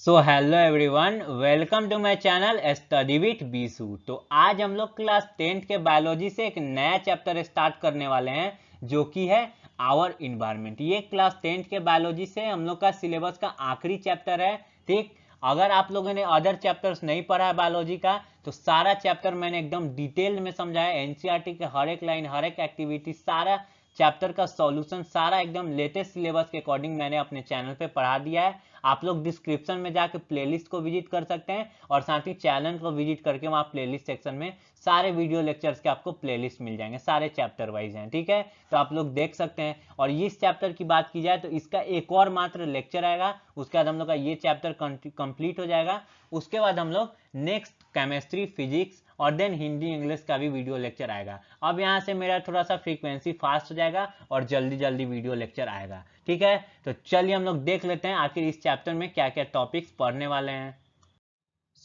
So hello everyone, welcome to my channel study with Bisu. तो आज हम लोग क्लास 10th के बायोलॉजी से एक नया चैप्टर स्टार्ट करने वाले हैं जो कि है आवर इन्वायरमेंट। ये क्लास 10th के बायोलॉजी से हम लोग का सिलेबस का आखिरी चैप्टर है। ठीक, अगर आप लोगों ने अदर चैप्टर्स नहीं पढ़ा है बायोलॉजी का तो सारा चैप्टर मैंने एकदम डिटेल में समझाया। एनसीईआरटी के हर एक लाइन, हर एक एक्टिविटी, सारा चैप्टर का सॉल्यूशन, सारा एकदम लेटेस्ट सिलेबस के अकॉर्डिंग मैंने अपने चैनल पे पढ़ा दिया है। आप लोग डिस्क्रिप्शन में जाके प्लेलिस्ट को विजिट कर सकते हैं और साथ ही चैनल को विजिट करके वहाँ प्लेलिस्ट सेक्शन में सारे वीडियो लेक्चर्स के आपको प्लेलिस्ट मिल जाएंगे, सारे चैप्टर वाइज हैं। ठीक है, तो आप लोग देख सकते हैं। और इस चैप्टर की बात की जाए तो इसका एक और मात्र लेक्चर आएगा, उसके बाद हम लोग का ये चैप्टर कंप्लीट हो जाएगा। उसके बाद हम लोग नेक्स्ट केमिस्ट्री, फिजिक्स और देन हिंदी इंग्लिश का भी वीडियो लेक्चर आएगा। अब यहाँ से मेरा थोड़ा सा फ्रीक्वेंसी फास्ट हो जाएगा और जल्दी जल्दी वीडियो लेक्चर आएगा। ठीक है, तो चलिए हम लोग देख लेते हैं आखिर इस चैप्टर में क्या क्या टॉपिक्स पढ़ने वाले हैं।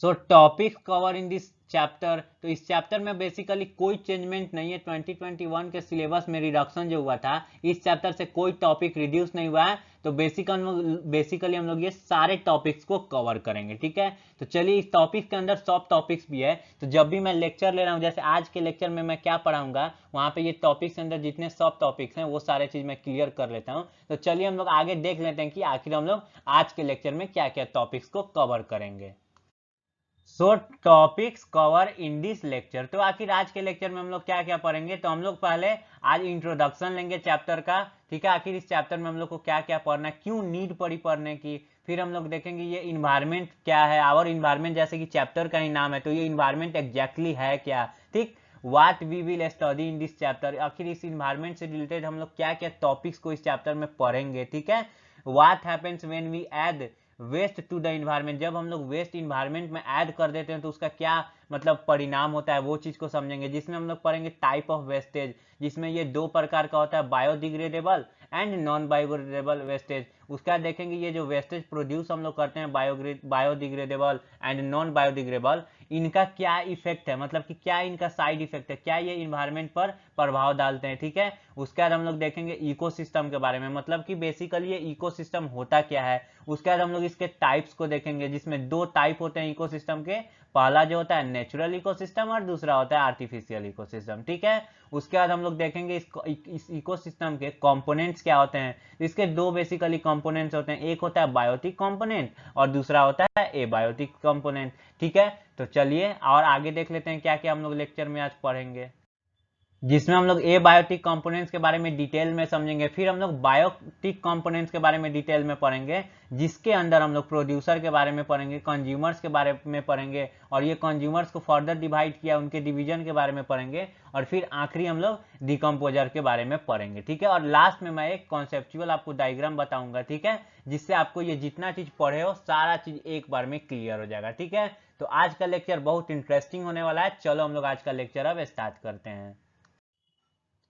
सो topics cover in this chapter. तो इस चैप्टर में बेसिकली कोई चेंजमेंट नहीं है। 2021 के सिलेबस में रिडक्शन जो हुआ था, इस चैप्टर से कोई टॉपिक रिड्यूस नहीं हुआ है। तो बेसिकली हम लोग ये सारे टॉपिक्स को कवर करेंगे। ठीक है, तो चलिए, इस टॉपिक के अंदर सब टॉपिक्स भी है। तो जब भी मैं लेक्चर ले रहा हूँ, जैसे आज के लेक्चर में मैं क्या पढ़ाऊंगा, वहां पे ये टॉपिक्स के अंदर जितने सब टॉपिक्स हैं वो सारे चीज मैं क्लियर कर लेता हूँ। तो चलिए हम लोग आगे देख लेते हैं कि आखिर हम लोग आज के लेक्चर में क्या क्या टॉपिक्स को कवर करेंगे। सो topics cover in this lecture. तो आखिर आज के लेक्चर में हम लोग क्या क्या पढ़ेंगे, तो हम लोग पहले आज इंट्रोडक्शन लेंगे चैप्टर का। ठीक है, आखिर इस चैप्टर में हम लोग को क्या क्या पढ़ना है, क्यों नीड पड़ी पढ़ने की। फिर हम लोग देखेंगे ये इन्वायरमेंट क्या है, आवर इन्वायरमेंट, जैसे कि चैप्टर का ही नाम है, तो ये इन्वायरमेंट एग्जैक्टली है क्या। ठीक, what we will study in this chapter, आखिर इस इन्वायरमेंट से रिलेटेड हम लोग क्या क्या टॉपिक्स को इस चैप्टर में पढ़ेंगे। ठीक है, what happens when we add waste to the environment, जब हम लोग वेस्ट इन्वायरमेंट में ऐड कर देते हैं तो उसका क्या मतलब परिणाम होता है, वो चीज को समझेंगे। जिसमें हम लोग पढ़ेंगे टाइप ऑफ वेस्टेज, जिसमें ये दो प्रकार का होता है, biodegradable and non biodegradable wastage. उसका देखेंगे ये जो वेस्टेज प्रोड्यूस हम लोग करते हैं, बायोडिग्रेडेबल एंड नॉन बायोडिग्रेडेबल, इनका क्या इफेक्ट है, मतलब कि क्या इनका साइड इफेक्ट है, क्या ये इन्वायरमेंट पर प्रभाव डालते हैं। ठीक है, उसके बाद हम लोग देखेंगे इकोसिस्टम के बारे में, मतलब कि बेसिकली ये इकोसिस्टम होता क्या है। उसके बाद हम लोग इसके टाइप्स को देखेंगे, जिसमें दो टाइप होते हैं इकोसिस्टम के। पहला जो होता है नेचुरल इकोसिस्टम और दूसरा होता है आर्टिफिशियल इकोसिस्टम। ठीक है, उसके बाद हम लोग देखेंगे इस इकोसिस्टम के कंपोनेंट्स क्या होते हैं। इसके दो बेसिकली कंपोनेंट्स होते हैं, एक होता है बायोटिक कंपोनेंट और दूसरा होता है एबायोटिक कंपोनेंट। ठीक है, तो चलिए और आगे देख लेते हैं क्या क्या हम लोग लेक्चर में आज पढ़ेंगे, जिसमें हम लोग एबायोटिक कंपोनेंट्स के बारे में डिटेल में समझेंगे। फिर हम लोग बायोटिक कंपोनेंट्स के बारे में डिटेल में पढ़ेंगे, जिसके अंदर हम लोग प्रोड्यूसर के बारे में पढ़ेंगे, कंज्यूमर्स के बारे में पढ़ेंगे, और ये कंज्यूमर्स को फर्दर डिवाइड किया, उनके डिवीजन के बारे में पढ़ेंगे, और फिर आखिरी हम लोग डिकम्पोजर के बारे में पढ़ेंगे। ठीक है, और लास्ट में मैं एक कॉन्सेप्चुअल आपको डायग्राम बताऊंगा। ठीक है, जिससे आपको ये जितना चीज पढ़े हो सारा चीज एक बार में क्लियर हो जाएगा। ठीक है, तो आज का लेक्चर बहुत इंटरेस्टिंग होने वाला है। चलो हम लोग आज का लेक्चर अब स्टार्ट करते हैं।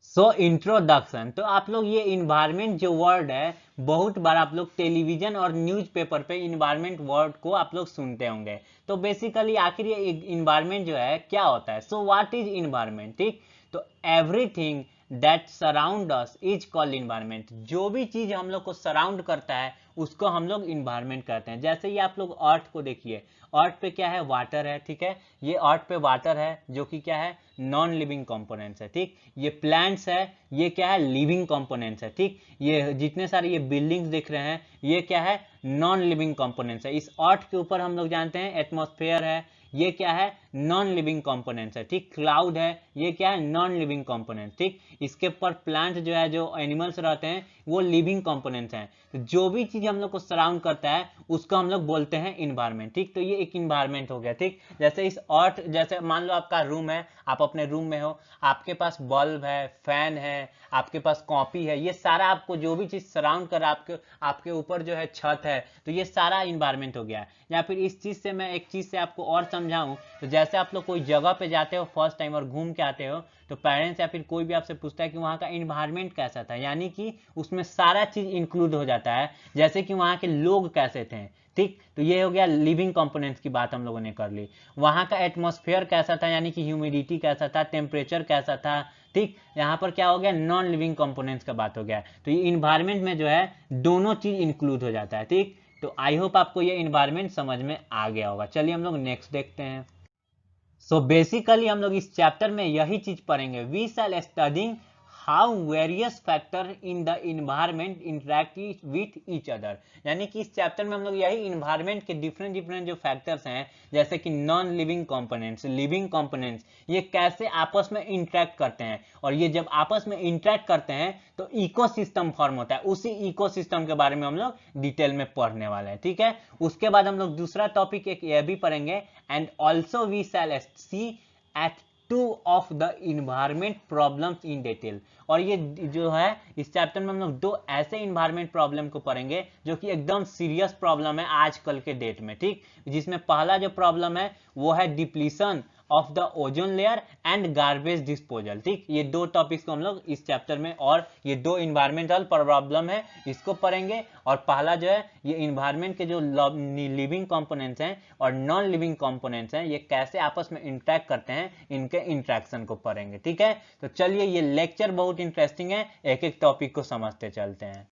So introduction. तो आप लोग ये इन्वायरमेंट जो वर्ड है, बहुत बार आप लोग टेलीविजन और न्यूज़पेपर पे इन्वायरमेंट वर्ड को आप लोग सुनते होंगे। तो बेसिकली आखिर ये इन्वायरमेंट जो है क्या होता है। So what is environment. ठीक, तो everything that surround us is called environment. जो भी चीज हम लोग को सराउंड करता है उसको हम लोग इन्वायरमेंट कहते हैं। जैसे ये आप लोग अर्थ को देखिए, अर्थ पे क्या है, वाटर है। ठीक है, ये अर्थ पे वाटर है जो कि क्या है, नॉन लिविंग कंपोनेंट्स है। ठीक, ये प्लांट्स है, ये क्या है, लिविंग कंपोनेंट्स है। ठीक, ये जितने सारे ये बिल्डिंग्स दिख रहे हैं ये क्या है, नॉन लिविंग कंपोनेंट्स है। इस अर्थ के ऊपर हम लोग जानते हैं एटमॉस्फेयर है, ये क्या है, नॉन लिविंग कंपोनेंट्स है। ठीक, क्लाउड है, ये क्या है, नॉन लिविंग कंपोनेंट। ठीक, इसके ऊपर प्लांट जो है, जो एनिमल्स रहते हैं वो लिविंग कंपोनेंट्स हैं। तो जो भी चीज हम लोग को सराउंड करता है उसको हम लोग बोलते हैं इन्वायरमेंट। ठीक, तो ये एक इन्वायरमेंट हो गया। ठीक, जैसे इस अर्थ, जैसे मान लो आपका रूम है, आप अपने रूम में हो, आपके पास बल्ब है, फैन है, आपके पास कॉपी है, ये सारा आपको जो भी चीज सराउंड कर आपके ऊपर जो है छत है, तो ये सारा इन्वायरमेंट हो गया। या फिर इस चीज से मैं एक चीज से आपको और समझाऊं, तो जैसे आप लोग कोई जगह पे जाते हो फर्स्ट टाइम और घूम के आते हो, तो पेरेंट्स या फिर कोई भी आपसे पूछता है कि वहाँ का इन्वायरमेंट कैसा था, यानी कि उसमें सारा चीज इंक्लूड हो जाता है, जैसे कि वहाँ के लोग कैसे थे। ठीक, तो ये हो गया लिविंग कंपोनेंट्स की बात हम लोगों ने कर ली। वहाँ का एटमॉस्फेयर कैसा था, यानी कि ह्यूमिडिटी कैसा था, टेम्परेचर कैसा था। ठीक, यहाँ पर क्या हो गया, नॉन लिविंग कंपोनेंट्स का बात हो गया। तो ये इन्वायरमेंट में जो है दोनों चीज इंक्लूड हो जाता है। ठीक, तो आई होप आपको ये इन्वायरमेंट समझ में आ गया होगा। चलिए हम लोग नेक्स्ट देखते हैं। सो बेसिकली हम लोग इस चैप्टर में यही चीज पढ़ेंगे। We shall studying how various factor in the environment interact with each other, यानी कि इस चैप्टर में हम लोग यही इन्वायरमेंट के डिफरेंट डिफरेंट जो फैक्टर्स हैं, जैसे कि non living components, living components, ये कैसे आपस में इंटरेक्ट करते हैं, और ये जब आपस में इंटरेक्ट करते हैं तो इकोसिस्टम फॉर्म होता है। उसी इकोसिस्टम के बारे में हम लोग डिटेल में पढ़ने वाले हैं, ठीक है। उसके बाद हम लोग दूसरा टॉपिक एक ये भी पढ़ेंगे, and also we shall see at to of the environment problems in detail. और ये जो है इस चैप्टर में हम लोग दो ऐसे इन्वायरमेंट प्रॉब्लम को पढ़ेंगे जो कि एकदम सीरियस प्रॉब्लम है आजकल के डेट में, ठीक। जिसमें पहला जो प्रॉब्लम है वो है depletion of the ozone layer and garbage disposal, ठीक। ये दो टॉपिक्स को हम लोग इस चैप्टर में, और ये दो इन्वायरमेंटल प्रॉब्लम है, इसको पढ़ेंगे। और पहला जो है ये इन्वायरमेंट के जो लिविंग कंपोनेंट्स हैं और नॉन लिविंग कंपोनेंट्स हैं, ये कैसे आपस में इंटरेक्ट करते हैं, इनके इंटरेक्शन को पढ़ेंगे, ठीक है। तो चलिए, ये लेक्चर बहुत इंटरेस्टिंग है, एक एक टॉपिक को समझते चलते हैं।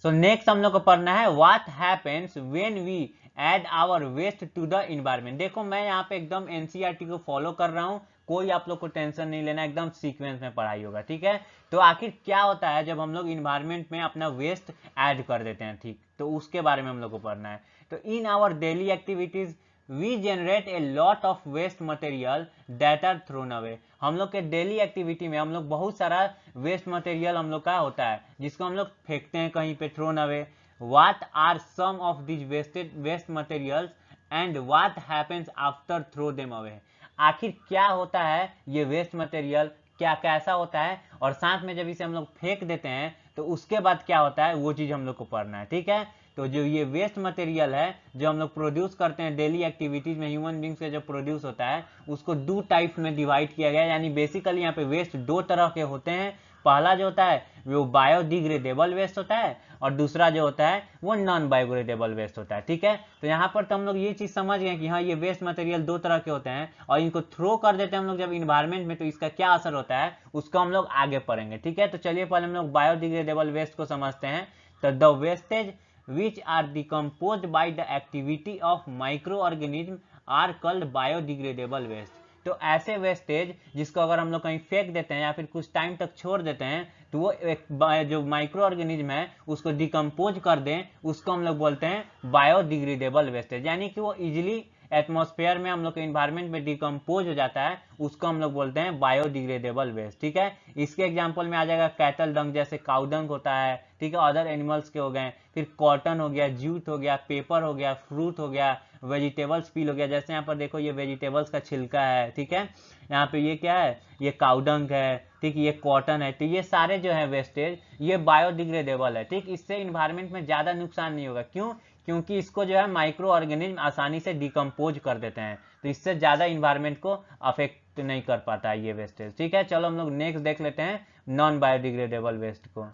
सो नेक्स्ट हम लोग को पढ़ना है what happens when we add our waste to the environment. देखो मैं यहाँ पे एकदम एनसीईआरटी को फॉलो कर रहा हूँ, कोई आप लोग को टेंशन नहीं लेना, एकदम सीक्वेंस में पढ़ाई होगा, ठीक है। तो आखिर क्या होता है जब हम लोग इन्वायरमेंट में अपना वेस्ट ऐड कर देते हैं, ठीक, तो उसके बारे में हम लोग को पढ़ना है। तो in our daily activities we generate a lot of waste material that are thrown away. हम लोग के डेली एक्टिविटी में हम लोग बहुत सारा वेस्ट मटेरियल हम लोग का होता है जिसको हम लोग फेंकते हैं कहीं पे, thrown away. What are some of this waste materials and what happens after throw them away. आखिर क्या होता है ये वेस्ट मटेरियल, क्या कैसा होता है, और साथ में जब इसे हम लोग फेंक देते हैं तो उसके बाद क्या होता है, वो चीज हम लोग को पढ़ना है, ठीक है। तो जो ये वेस्ट मटेरियल है जो हम लोग प्रोड्यूस करते हैं डेली एक्टिविटीज में, ह्यूमन बींग्स से जो प्रोड्यूस होता है, उसको दो टाइप्स में डिवाइड किया गया है। यानी बेसिकली यहाँ पे वेस्ट दो तरह के होते हैं। पहला जो होता है वो बायोडिग्रेडेबल वेस्ट होता है, और दूसरा जो होता है वो नॉन बायोडिग्रेडेबल वेस्ट होता है, ठीक है। तो यहाँ पर तो हम लोग ये चीज समझ गए कि हाँ ये वेस्ट मटेरियल दो तरह के होते हैं, और इनको थ्रो कर देते हैं हम लोग जब इन्वायरमेंट में, तो इसका क्या असर होता है उसको हम लोग आगे पढ़ेंगे, ठीक है। तो चलिए पहले हम लोग बायोडिग्रेडेबल वेस्ट को समझते हैं। तो the wastage which are decomposed by the activity of microorganism are called biodegradable waste। तो ऐसे वेस्टेज जिसको अगर हम लोग कहीं फेंक देते हैं या फिर कुछ टाइम तक छोड़ देते हैं तो वो एक जो माइक्रो ऑर्गेनिज्म है उसको डिकम्पोज कर दें, उसको हम लोग बोलते हैं बायोडिग्रेडेबल वेस्टेज। यानी कि वो इजिली एटमॉस्फेयर में हम लोग के इन्वायरमेंट में डिकम्पोज हो जाता है, उसको हम लोग बोलते हैं बायोडिग्रेडेबल वेस्ट, ठीक है। इसके एग्जांपल में आ जाएगा कैटल डंग, जैसे काउ डंग होता है, ठीक है, अदर एनिमल्स के हो गए, फिर कॉटन हो गया, जूट हो गया, पेपर हो गया, फ्रूट हो गया, वेजिटेबल्स पील हो गया। जैसे यहाँ पर देखो ये वेजिटेबल्स का छिलका है, ठीक है, यहाँ पे ये क्या है, ये काउडंग है, ठीक, ये कॉटन है। तो ये सारे जो है वेस्टेज ये बायोडिग्रेडेबल है, ठीक। इससे इन्वायरमेंट में ज्यादा नुकसान नहीं होगा। क्यों? क्योंकि इसको जो है माइक्रो ऑर्गेनिज्म आसानी से डिकम्पोज कर देते हैं, तो इससे ज्यादा इन्वायरमेंट को अफेक्ट नहीं कर पाता है ये वेस्टेज, ठीक है। चलो हम लोग नेक्स्ट देख लेते हैं नॉन बायोडिग्रेडेबल वेस्ट को।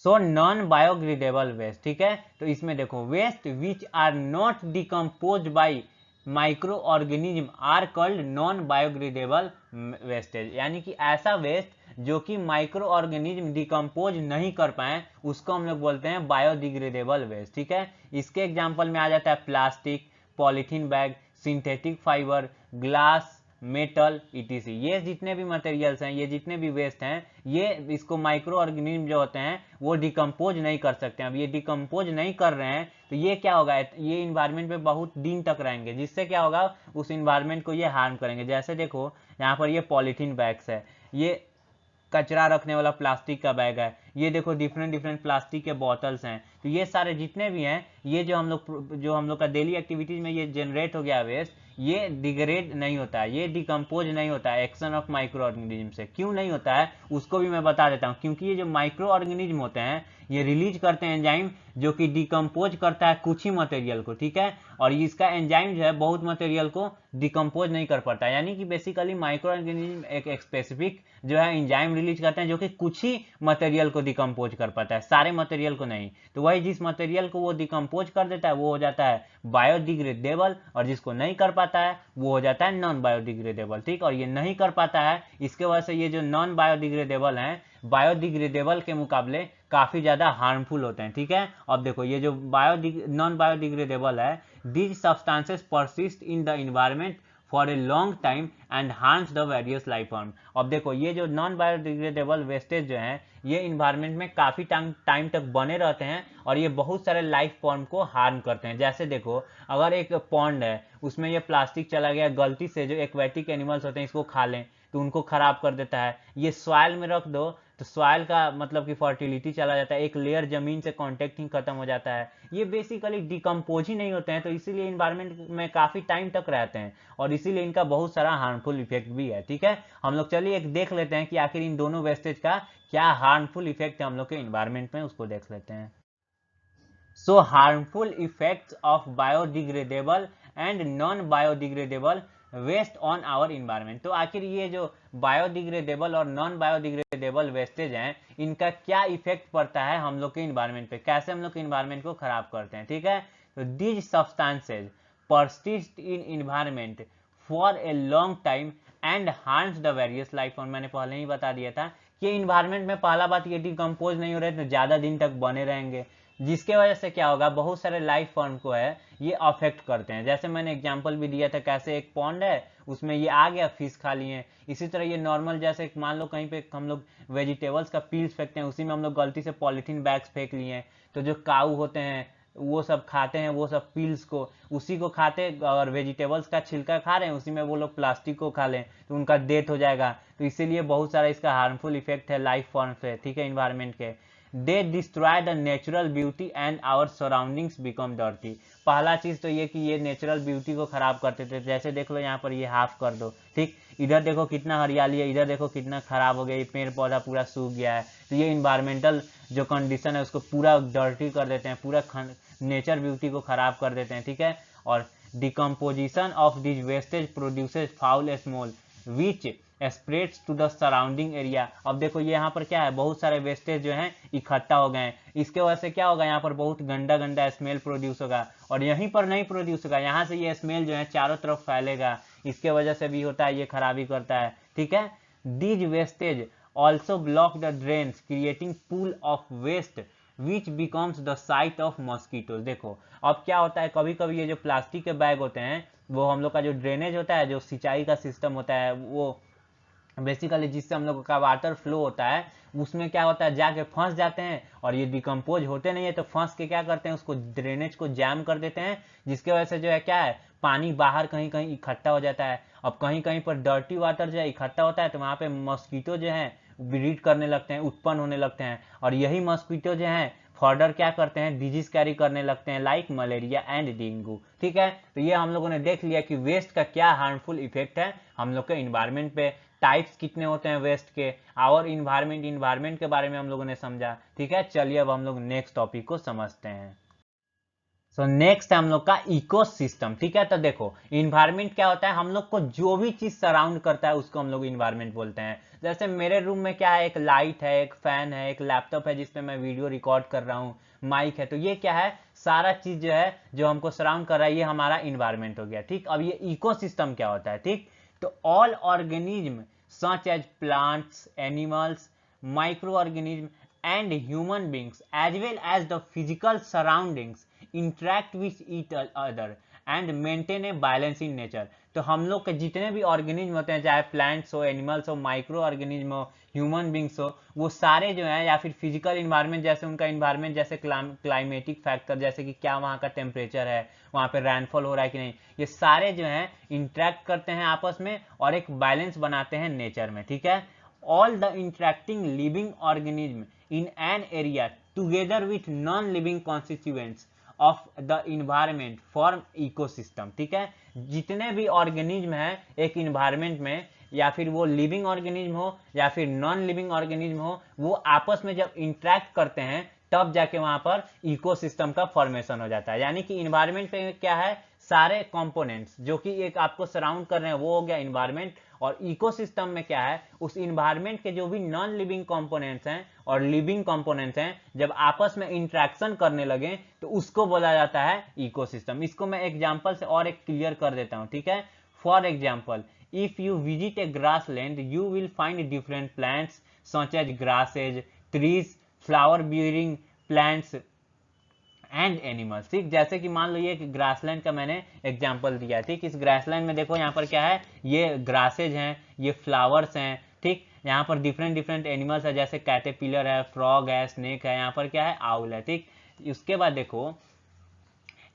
सो नॉन बायोडिग्रेडेबल वेस्ट, ठीक है। तो इसमें देखो waste which are not decompose by microorganism are called non biodegradable wastage. यानी कि ऐसा वेस्ट जो कि माइक्रो ऑर्गेनिज्म डिकम्पोज नहीं कर पाए उसको हम लोग बोलते हैं बायोडिग्रेडेबल वेस्ट, ठीक है। इसके एग्जांपल में आ जाता है plastic, polythene bag, synthetic fibre, glass, metal, etc. ये जितने भी मटेरियल्स हैं, ये जितने भी वेस्ट हैं, ये इसको माइक्रो ऑर्गेनिज्म जो होते हैं वो डिकम्पोज नहीं कर सकते हैं। अब ये डिकम्पोज नहीं कर रहे हैं तो ये क्या होगा, ये इन्वायरमेंट में बहुत दिन तक रहेंगे, जिससे क्या होगा उस इन्वायरमेंट को ये हार्म करेंगे। जैसे देखो यहाँ पर ये पॉलीथीन बैग्स है, ये कचरा रखने वाला प्लास्टिक का बैग है, ये देखो डिफरेंट डिफरेंट प्लास्टिक के बॉटल्स हैं। तो ये सारे जितने भी हैं, ये जो हम लोग का डेली एक्टिविटीज में ये जनरेट हो गया वेस्ट, ये डिग्रेड नहीं होता है, ये डिकम्पोज नहीं होता है एक्शन ऑफ माइक्रो ऑर्गेनिज्म से। क्यों नहीं होता है उसको भी मैं बता देता हूँ। क्योंकि ये जो माइक्रो ऑर्गेनिज्म होते हैं ये रिलीज करते हैं एंजाइम जो कि डिकम्पोज करता है कुछ ही मटेरियल को, ठीक है। और इसका एंजाइम जो है बहुत मटेरियल को डिकम्पोज नहीं कर पाता। यानी कि बेसिकली माइक्रो ऑर्गेनिज्म एक स्पेसिफिक जो है एंजाइम रिलीज करते हैं जो कि कुछ ही मटेरियल को डिकम्पोज कर पाता है, सारे मटेरियल को नहीं। तो वही जिस मटेरियल को वो डिकम्पोज कर देता है वो हो जाता है बायोडिग्रेडेबल, और जिसको नहीं कर पाता है वो हो जाता है नॉन बायोडिग्रेडेबल, ठीक। और ये नहीं कर पाता है, इसके वजह से ये जो नॉन बायोडिग्रेडेबल हैं बायोडिग्रेडेबल के मुकाबले काफ़ी ज़्यादा हार्मफुल होते हैं, ठीक है। अब देखो ये जो नॉन बायोडिग्रेडेबल है, these substances persist in the environment for a long time and harms the various life form. अब देखो ये जो नॉन बायोडिग्रेडेबल वेस्टेज जो है ये इन्वायरमेंट में काफ़ी टाइम तक बने रहते हैं और ये बहुत सारे लाइफ फॉर्म को हार्म करते हैं। जैसे देखो अगर एक पॉन्ड है उसमें ये प्लास्टिक चला गया गलती से, जो एक्वेटिक एनिमल्स होते हैं इसको खा लें तो उनको खराब कर देता है। ये सॉइल में रख दो तो सॉइल का मतलब कि फर्टिलिटी चला जाता है, एक लेयर जमीन से कॉन्टेक्ट ही खत्म हो जाता है। ये बेसिकली डिकम्पोज ही नहीं होते हैं, तो इसीलिए इन्वायरमेंट में काफ़ी टाइम तक रहते हैं और इसीलिए इनका बहुत सारा हार्मफुल इफेक्ट भी है, ठीक है। हम लोग चलिए एक देख लेते हैं कि आखिर इन दोनों वेस्टेज का क्या हार्मफुल इफेक्ट है हम लोग के इन्वायरमेंट में, उसको देख लेते हैं। So harmful effects of biodegradable and non-biodegradable waste on our environment. तो आखिर ये जो बायोडिग्रेडेबल और नॉन बायोडिग्रेडेबल वेस्टेज हैं इनका क्या इफेक्ट पड़ता है हम लोग के इन्वायरमेंट पे, कैसे हम लोग के इन्वायरमेंट को खराब करते हैं, ठीक है। तो these substances persist in environment for a long time and harms the various life form. मैंने पहले ही बता दिया था कि इन्वायरमेंट में पहला बात ये डिकम्पोज नहीं हो रहे तो ज़्यादा दिन तक बने रहेंगे, जिसके वजह से क्या होगा बहुत सारे लाइफ फॉर्म को है ये अफेक्ट करते हैं। जैसे मैंने एग्जांपल भी दिया था कैसे एक पॉन्ड है उसमें ये आ गया फिश खा लिए। इसी तरह ये नॉर्मल जैसे मान लो कहीं पे हम लोग वेजिटेबल्स का पील्स फेंकते हैं उसी में हम लोग गलती से पॉलीथीन बैग्स फेंक लिए, तो जो काऊ होते हैं वो सब खाते हैं वो सब पील्स को, उसी को खाते और वेजिटेबल्स का छिलका खा रहे हैं उसी में वो लोग प्लास्टिक को खा लें तो उनका डेथ हो जाएगा। तो इसीलिए बहुत सारा इसका हार्मफुल इफेक्ट है लाइफ फॉर्म पे, ठीक है, इन्वायरमेंट के। They destroy the natural beauty and our surroundings become dirty. पहला चीज तो ये कि ये नेचुरल ब्यूटी को खराब करते थे। जैसे देख लो यहाँ पर ये हाफ कर दो, ठीक, इधर देखो कितना हरियाली है, इधर देखो कितना खराब हो गया, ये पेड़ पौधा पूरा सूख गया है। तो ये इन्वायरमेंटल जो कंडीशन है उसको पूरा डर्टी कर देते हैं, पूरा नेचर ब्यूटी को खराब कर देते हैं, ठीक है। और decomposition of this wastage produces foul smell which spreads to the surrounding area. अब देखो ये यहाँ पर क्या है बहुत सारे वेस्टेज जो हैं इकट्ठा हो गए हैं, इसके वजह से क्या होगा यहाँ पर बहुत गंदा गंदा स्मेल प्रोड्यूस होगा और यहीं पर नहीं प्रोड्यूस होगा, यहाँ से ये स्मेल जो है चारों तरफ फैलेगा, इसके वजह से भी होता है ये खराबी करता है, ठीक है। These wastage also block the drains creating pool of waste which becomes the site of mosquitoes. देखो अब क्या होता है कभी कभी ये जो प्लास्टिक के बैग होते हैं वो हम लोग का जो ड्रेनेज होता है जो सिंचाई का सिस्टम होता है वो बेसिकली जिससे हम लोग का वाटर फ्लो होता है उसमें क्या होता है जाके फंस जाते हैं और ये डिकम्पोज होते नहीं है तो फंस के क्या करते हैं उसको ड्रेनेज को जैम कर देते हैं, जिसके वजह से जो है क्या है पानी बाहर कहीं कहीं इकट्ठा हो जाता है। अब कहीं कहीं पर डर्टी वाटर जो है इकट्ठा होता है तो वहाँ पे मॉस्किटो जो है ब्रीड करने लगते हैं, उत्पन्न होने लगते हैं और यही मॉस्किटो जो है फर्दर क्या करते हैं डिजीज कैरी करने लगते हैं लाइक मलेरिया एंड डेंगू, ठीक है। तो ये हम लोगों ने देख लिया कि वेस्ट का क्या हार्मफुल इफेक्ट है हम लोग के इन्वायरमेंट पे, टाइप्स कितने होते हैं वेस्ट के, और इन्वायरमेंट के बारे में हम लोगों ने समझा, ठीक है। चलिए अब हम लोग नेक्स्ट टॉपिक को समझते हैं। सो नेक्स्ट है हम लोग का इकोसिस्टम, ठीक है। तो देखो इन्वायरमेंट क्या होता है, हम लोग को जो भी चीज सराउंड करता है उसको हम लोग इन्वायरमेंट बोलते हैं। जैसे मेरे रूम में क्या है, एक लाइट है, एक फैन है, एक लैपटॉप है जिसपे मैं वीडियो रिकॉर्ड कर रहा हूँ, माइक है, तो ये क्या है सारा चीज जो है जो हमको सराउंड कर रहा है ये हमारा इन्वायरमेंट हो गया, ठीक। अब ये इकोसिस्टम क्या होता है, ठीक, तो all organism such as plants, animals, microorganism and human beings as well as the physical surroundings interact with each other and maintain a balance in nature। तो हम लोग के जितने भी ऑर्गेनिज्म होते हैं चाहे प्लांट्स हो, एनिमल्स हो, माइक्रो ऑर्गेनिज्म हो, ह्यूमन बींग्स हो, वो सारे जो है या फिर फिजिकल इन्वायरमेंट जैसे उनका इन्वायरमेंट जैसे क्लाइमेटिक फैक्टर जैसे कि क्या वहाँ का टेम्परेचर है, वहाँ पे रेनफॉल हो रहा है कि नहीं, ये सारे जो है इंटरेक्ट करते हैं आपस में और एक बैलेंस बनाते हैं नेचर में, ठीक है। all the interacting living organism in an area together with non-living constituents of the environment form ecosystem, ठीक है। जितने भी ऑर्गेनिज्म हैं एक इन्वायरमेंट में या फिर वो लिविंग ऑर्गेनिज्म हो या फिर नॉन लिविंग ऑर्गेनिज्म हो, वो आपस में जब इंटरेक्ट करते हैं तब जाके वहां पर इकोसिस्टम का फॉर्मेशन हो जाता है। यानी कि इन्वायरमेंट पे क्या है सारे कंपोनेंट्स जो कि एक आपको सराउंड कर रहे हैं वो हो गया इन्वायरमेंट, और इकोसिस्टम में क्या है उस इन्वायरमेंट के जो भी नॉन लिविंग कंपोनेंट्स हैं और लिविंग कंपोनेंट्स हैं जब आपस में इंटरेक्शन करने लगे तो उसको बोला जाता है इकोसिस्टम। इसको मैं एग्जांपल से और एक क्लियर कर देता हूं, ठीक है। For example if you visit a grassland you will find different plants such as grasses, trees, flower bearing plants and animals. ठीक, जैसे कि मान लो ये ग्रासलैंड का मैंने एग्जांपल दिया। ठीक, इस ग्रासलैंड में देखो यहाँ पर क्या है, ये ग्रासेज हैं, ये फ्लावर्स हैं। ठीक, यहाँ पर डिफरेंट डिफरेंट एनिमल्स है, जैसे कैटरपिलर है, फ्रॉग है, स्नेक है, यहाँ पर क्या है, आउल है। ठीक, उसके बाद देखो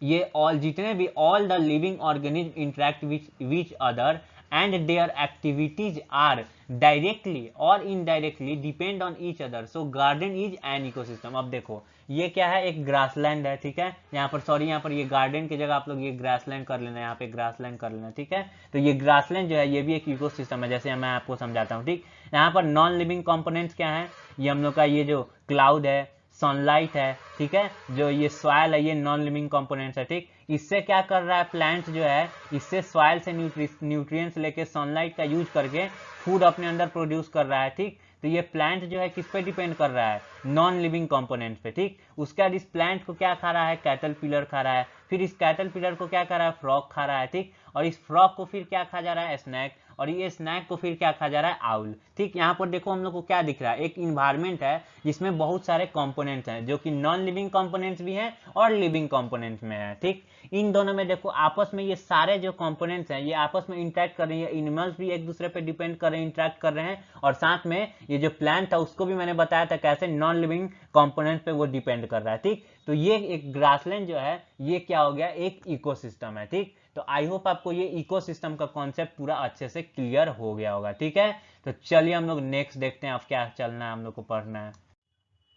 ये ऑल जितने भी all the living organism interact which other and their activities are directly और indirectly depend on each other, so garden is an ecosystem. अब देखो ये क्या है, एक ग्रासलैंड है। ठीक है, यहाँ पर सॉरी, यहाँ पर ये गार्डन की जगह आप लोग ये ग्रासलैंड कर लेना, यहाँ पे ग्रासलैंड कर लेना। ठीक है, तो ये ग्रासलैंड जो है ये भी एक इकोसिस्टम है, जैसे मैं आपको समझाता हूँ। ठीक, यहाँ पर नॉन लिविंग कंपोनेंट्स क्या है, ये हम लोग का ये जो क्लाउड है, सनलाइट है। ठीक है, जो ये सॉइल है, ये नॉन लिविंग कंपोनेंट्स है। ठीक, इससे क्या कर रहा है, प्लांट जो है इससे सॉइल से न्यूट्रिएंट्स लेके सनलाइट का यूज करके फूड अपने अंदर प्रोड्यूस कर रहा है। ठीक, तो ये प्लांट जो है किस पे डिपेंड कर रहा है, नॉन लिविंग कंपोनेंट पे। ठीक, उसके बाद इस प्लांट को क्या खा रहा है, कैटरपिलर खा रहा है, फिर इस कैटरपिलर को क्या खा रहा है, फ्रॉग खा रहा है। ठीक, और इस फ्रॉग को फिर क्या खा जा रहा है, स्नैक, और ये स्नैक को फिर क्या खा जा रहा है, आउल। ठीक, यहाँ पर देखो हम लोग को क्या दिख रहा है, एक इन्वायरमेंट है जिसमें बहुत सारे कंपोनेंट्स हैं, जो कि नॉन लिविंग कंपोनेंट्स भी हैं और लिविंग कंपोनेंट्स में है। ठीक, इन दोनों में देखो आपस में ये सारे जो कंपोनेंट्स हैं ये आपस में इंटरेक्ट कर रही है, एनिमल्स भी एक दूसरे पे डिपेंड कर रहे हैं, इंटरेक्ट कर रहे हैं, और साथ में ये जो प्लांट था उसको भी मैंने बताया था कैसे नॉन लिविंग कंपोनेंट पे वो डिपेंड कर रहा है। ठीक, तो ये एक ग्रासलैंड जो है ये क्या हो गया, एक इकोसिस्टम है। ठीक, तो आई होप आपको ये इकोसिस्टम का कॉन्सेप्ट पूरा अच्छे से क्लियर हो गया होगा। ठीक है, तो चलिए हम लोग नेक्स्ट देखते हैं अब क्या चलना है, हम लोग को पढ़ना है।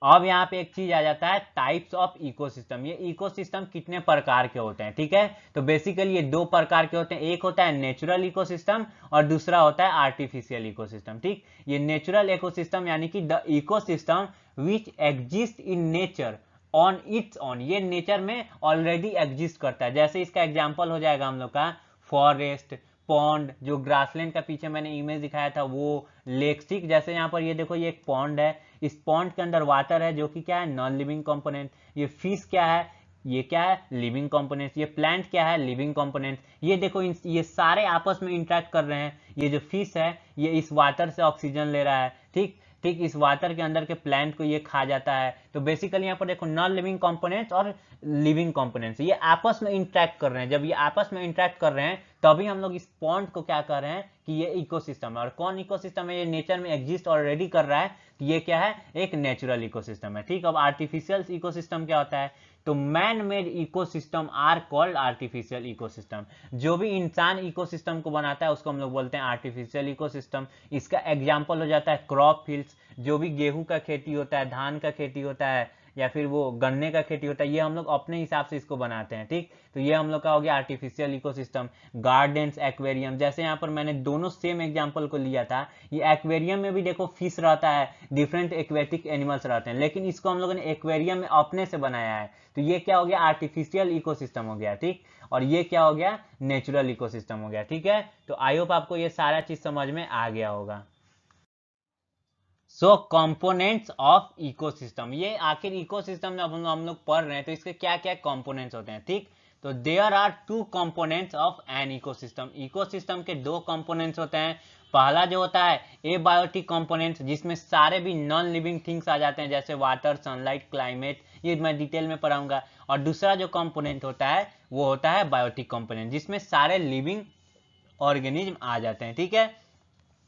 अब यहाँ पे एक चीज आ जाता है, टाइप्स ऑफ इकोसिस्टम। ये इकोसिस्टम कितने प्रकार के होते हैं। ठीक है, तो बेसिकली ये दो प्रकार के होते हैं, एक होता है नेचुरल इकोसिस्टम और दूसरा होता है आर्टिफिशियल इकोसिस्टम। ठीक, ये नेचुरल इकोसिस्टम यानी कि the ecosystem which exist in nature on it's on, ये नेचर में ऑलरेडी एग्जिस्ट करता है। जैसे इसका एग्जाम्पल हो जाएगा हम लोग का फॉरेस्ट, पॉन्ड, जो ग्रासलैंड का पीछे मैंने इमेज दिखाया था वो लेक। ठीक, जैसे यहाँ पर ये देखो ये एक पॉन्ड है, इस पॉन्ड के अंदर वाटर है जो कि क्या है, नॉन लिविंग कंपोनेंट। ये फिश क्या है, ये क्या है, लिविंग कंपोनेंट्स। ये प्लांट क्या है, लिविंग कंपोनेंट्स। ये देखो ये सारे आपस में इंटरेक्ट कर रहे हैं। ये जो फिश है ये इस वाटर से ऑक्सीजन ले रहा है। ठीक, ठीक, इस वाटर के अंदर के प्लांट को ये खा जाता है। तो बेसिकली यहाँ पर देखो नॉन लिविंग कंपोनेंट्स और लिविंग कंपोनेंट्स ये आपस में इंटरेक्ट कर रहे हैं। जब ये आपस में इंटरेक्ट कर रहे हैं तभी हम लोग इस पॉन्ड को क्या कर रहे हैं कि ये इकोसिस्टम है। और कौन इकोसिस्टम है, ये नेचर में एग्जिस्ट ऑलरेडी कर रहा है, कि ये क्या है, एक नेचुरल इकोसिस्टम है। ठीक, अब आर्टिफिशियल इकोसिस्टम क्या होता है, तो man made ecosystem are called artificial ecosystem. जो भी इंसान इकोसिस्टम को बनाता है उसको हम लोग बोलते हैं आर्टिफिशियल इकोसिस्टम। इसका एग्जांपल हो जाता है क्रॉप फील्ड्स, जो भी गेहूं का खेती होता है, धान का खेती होता है, या फिर वो गन्ने का खेती होता है, ये हम लोग अपने हिसाब से इसको बनाते हैं। ठीक, तो ये हम लोग का हो गया आर्टिफिशियल इकोसिस्टम। गार्डन्स, एक्वेरियम, जैसे यहाँ पर मैंने दोनों सेम एग्जांपल को लिया था। ये एक्वेरियम में भी देखो फिश रहता है, डिफरेंट एक्वेटिक एनिमल्स रहते हैं, लेकिन इसको हम लोगों ने एक्वेरियम में अपने से बनाया है, तो ये क्या हो गया, आर्टिफिशियल इकोसिस्टम हो गया। ठीक, और ये क्या हो गया, नेचुरल इकोसिस्टम हो गया। ठीक है, तो आई होप आपको ये सारा चीज समझ में आ गया होगा। सो कंपोनेंट्स ऑफ इकोसिस्टम, ये आखिर इकोसिस्टम में अब हम लोग पढ़ रहे हैं तो इसके क्या क्या कंपोनेंट्स होते हैं। ठीक, तो there are two components of an ecosystem. Ecosystem के दो कंपोनेंट्स होते हैं। पहला जो होता है एबायोटिक कंपोनेंट्स, जिसमें सारे भी नॉन लिविंग थिंग्स आ जाते हैं, जैसे वाटर, सनलाइट, क्लाइमेट, ये मैं डिटेल में पढ़ाऊंगा। और दूसरा जो कंपोनेंट होता है वो होता है बायोटिक कंपोनेंट, जिसमें सारे लिविंग ऑर्गेनिज्म आ जाते हैं। ठीक है,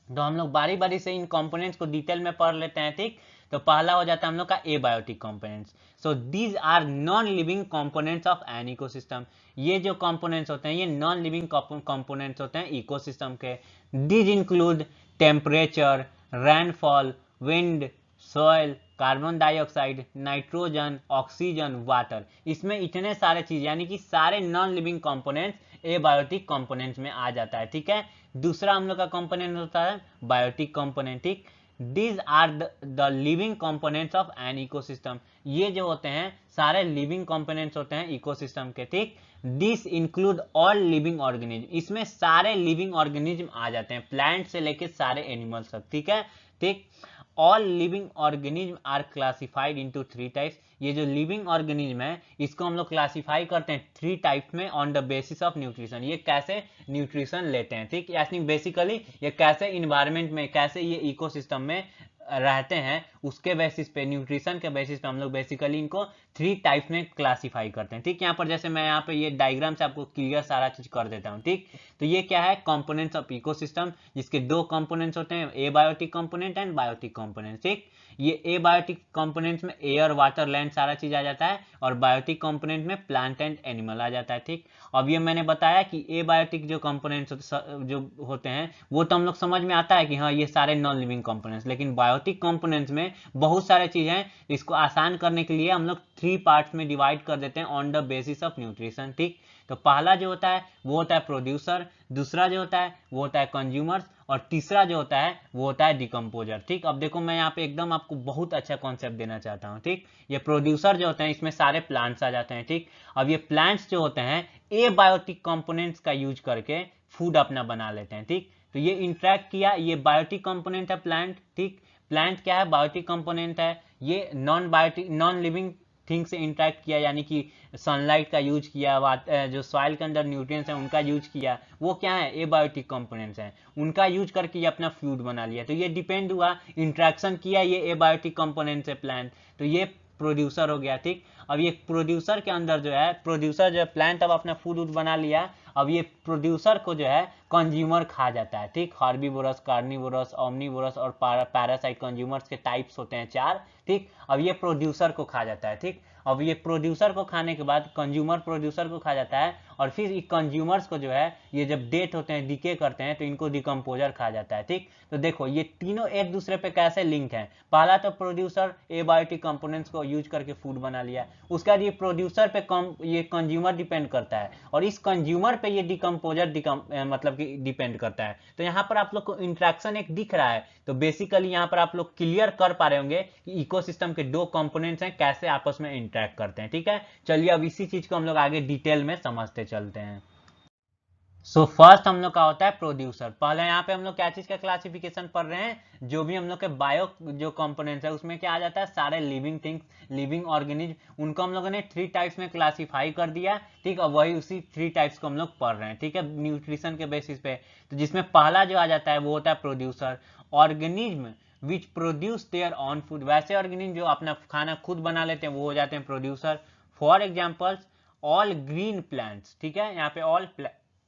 तो हम लोग बारी बारी से इन कंपोनेंट्स को डिटेल में पढ़ लेते हैं। ठीक, तो पहला हो जाता है हम लोग का abiotic components. So these are non living components of an ecosystem. ये जो कंपोनेंट्स होते हैं ये नॉन लिविंग कंपोनेंट्स होते हैं इकोसिस्टम के। These include temperature, rainfall, wind, soil, carbon dioxide, nitrogen, oxygen, water. इसमें इतने सारे चीज यानी कि सारे non living components abiotic components में आ जाता है। ठीक है, दूसरा हम लोग का कंपोनेंट होता है बायोटिक कंपोनेंट। ठीक, these are the living components of an ecosystem. ये जो होते हैं सारे लिविंग कंपोनेंट्स होते हैं इकोसिस्टम के। ठीक, this include all living organism, इसमें सारे लिविंग ऑर्गेनिज्म आ जाते हैं, प्लांट से लेके सारे एनिमल्स तक। ठीक है, ठीक, all living organism are classified into 3 types. ये जो लिविंग ऑर्गेनिज्म है इसको हम लोग क्लासिफाई करते हैं 3 टाइप्स में on the basis of nutrition. ये कैसे न्यूट्रिशन लेते हैं। ठीक, यानी बेसिकली ये कैसे इन्वायरमेंट में, कैसे ये इकोसिस्टम में रहते हैं उसके बेसिस पे, न्यूट्रिशन के बेसिस पे हम लोग बेसिकली इनको 3 टाइप्स में क्लासीफाई करते हैं। ठीक, यहाँ पर जैसे मैं यहाँ पे ये डायग्राम से आपको क्लियर सारा चीज कर देता हूँ। ठीक, तो ये क्या है, कंपोनेंट्स ऑफ इकोसिस्टम, जिसके 2 कंपोनेंट्स होते हैं, abiotic component and biotic component. ठीक, ये एबायोटिक कंपोनेंट्स में एयर, वाटर, लैंड सारा चीज आ जाता है, और बायोटिक कंपोनेंट में प्लांट एंड एनिमल आ जाता है। ठीक, अब ये मैंने बताया कि एबायोटिक जो कंपोनेंट्स जो होते हैं वो तो हम लोग समझ में आता है कि हाँ ये सारे नॉन लिविंग कंपोनेंट्स, लेकिन बायोटिक कंपोनेंट्स में बहुत सारे चीजें हैं। इसको आसान करने के लिए हम लोग 3 पार्ट्स में डिवाइड कर देते हैं on the basis of nutrition. ठीक, तो पहला जो होता है वो होता है प्रोड्यूसर, दूसरा जो होता है वो होता है कंज्यूमर्स, और तीसरा जो होता है वो होता है डिकम्पोजर। ठीक, अब देखो मैं यहाँ पे एकदम आपको बहुत अच्छा कॉन्सेप्ट देना चाहता हूँ। ठीक, ये प्रोड्यूसर जो होते हैं इसमें सारे प्लांट्स आ जाते हैं। ठीक, अब ये प्लांट्स जो होते हैं एबायोटिक कंपोनेंट्स का यूज करके फूड अपना बना लेते हैं। ठीक, तो ये इंटरेक्ट किया, ये बायोटिक कंपोनेंट है प्लांट। ठीक, प्लांट क्या है, बायोटिक कंपोनेंट है। ये नॉन लिविंग थिंग से इंटरेक्ट किया, यानी कि सनलाइट का यूज किया, जो सॉइल के अंदर न्यूट्रिएंट्स हैं उनका यूज किया, वो क्या है, एबायोटिक कंपोनेंट्स हैं, उनका यूज करके ये अपना फूड बना लिया। तो ये डिपेंड हुआ, इंटरेक्शन किया ये एबायोटिक कंपोनेंट से प्लांट, तो ये प्रोड्यूसर हो गया। ठीक, अब ये प्रोड्यूसर के अंदर जो है, प्रोड्यूसर जो है प्लांट अब अपना फूड बना लिया, अब ये प्रोड्यूसर को जो है कंज्यूमर खा जाता है। ठीक, हार्बीवोरस, कार्निवोरस, ओमनीवोरस और पैरासाइट कंज्यूमर्स के टाइप्स होते हैं 4। ठीक, अब ये प्रोड्यूसर को खा जाता है। ठीक, अब ये प्रोड्यूसर को खाने के बाद कंज्यूमर प्रोड्यूसर को खा जाता है, और फिर ये कंज्यूमर्स को जो है ये जब डेथ होते हैं, डिके करते हैं, तो इनको डिकम्पोजर खा जाता है। ठीक, तो देखो ये तीनों एक दूसरे पे कैसे लिंक है। पहला तो प्रोड्यूसर एबायोटिक कंपोनेंट्स को यूज करके फूड बना लिया, उसके बाद ये प्रोड्यूसर पे ये कंज्यूमर डिपेंड करता है, और इस कंज्यूमर पे ये डिकम्पोजर मतलब कि डिपेंड करता है। तो यहाँ पर आप लोग को इंट्रैक्शन एक दिख रहा है, तो बेसिकली यहाँ पर आप लोग क्लियर कर पा रहे होंगे कि इकोसिस्टम के 2 कंपोनेंट्स हैं, कैसे आपस में इंटरेक्ट करते हैं। ठीक है, चलिए अब इसी चीज को हम लोग आगे डिटेल में समझते चलते हैं। सो फर्स्ट हम लोग का होता है प्रोड्यूसर। पहले यहाँ पे हम लोग क्या चीज का क्लासिफिकेशन पढ़ रहे हैं, जो भी हम लोग के बायो जो कंपोनेंट्स है उसमें क्या आ जाता है, सारे लिविंग थिंग्स, लिविंग ऑर्गेनिज्म, उनको हम लोगों ने 3 टाइप्स में क्लासीफाई कर दिया। ठीक, और वही उसी 3 टाइप्स को हम लोग पढ़ रहे हैं। ठीक है, न्यूट्रिशन के बेसिस पे। तो जिसमें पहला जो आ जाता है वो होता है producer, organism which produce their on food. वैसे ऑर्गेनिज्म जो अपना खाना खुद बना लेते हैं वो हो जाते हैं producer. For examples all green plants. ठीक है, यहाँ पे all